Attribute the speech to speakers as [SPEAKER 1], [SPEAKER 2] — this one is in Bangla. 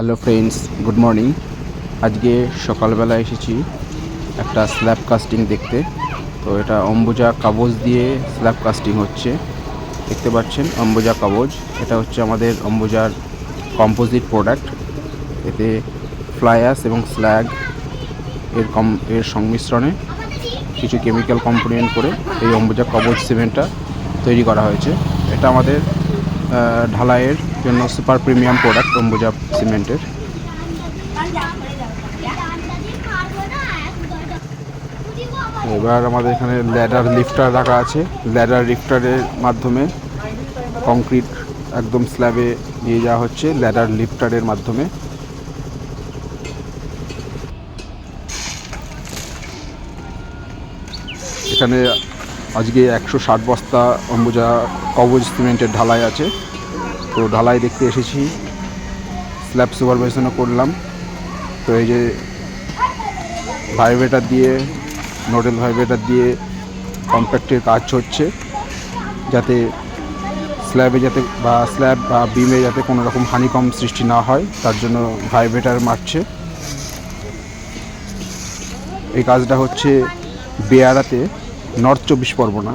[SPEAKER 1] Hello friends, good morning. আজকে সকালবেলা এসেছি একটা স্ল্যাব কাস্টিং দেখতে। তো এটা অম্বুজা কাগজ দিয়ে স্ল্যাব কাস্টিং হচ্ছে। দেখতে পাচ্ছেন অম্বুজা কাগজ, এটা হচ্ছে আমাদের অম্বুজার কম্পোজিট প্রোডাক্ট। এতে ফ্লাই অ্যাশ এবং স্ল্যাগ এর সংমিশ্রণে কিছু কেমিক্যাল কম্পোনেন্ট করে এই অম্বুজা কাগজ সিমেন্টটা তৈরি করা হয়েছে। এটা আমাদের ঢালাইয়ের জন্য সুপার প্রিমিয়াম প্রোডাক্ট অম্বুজা সিমেন্টের। এবার আমাদের এখানে ল্যাডার লিফটার রাখা আছে। ল্যাডার লিফটারের মাধ্যমে কংক্রিট একদম স্ল্যাবে নিয়ে যাওয়া হচ্ছে ল্যাডার লিফটারের মাধ্যমে। এখানে আজকে 160 বস্তা অম্বুজা কবজ সিমেন্টের ঢালাই আছে। তো ঢালাই দেখতে এসেছি, স্ল্যাব সুপারভাইজনও করলাম। তো এই যে ভাইব্রেটার দিয়ে, নোডেল ভাইব্রেটার দিয়ে কম্প্যাক্টের কাজ হচ্ছে, যাতে স্ল্যাব বা বিমে যাতে কোনো রকম হানিকম সৃষ্টি না হয়, তার জন্য ভাইব্রেটার মারছে। এই কাজটা হচ্ছে বেয়ারাতে, নর্থ 24 পরগনা।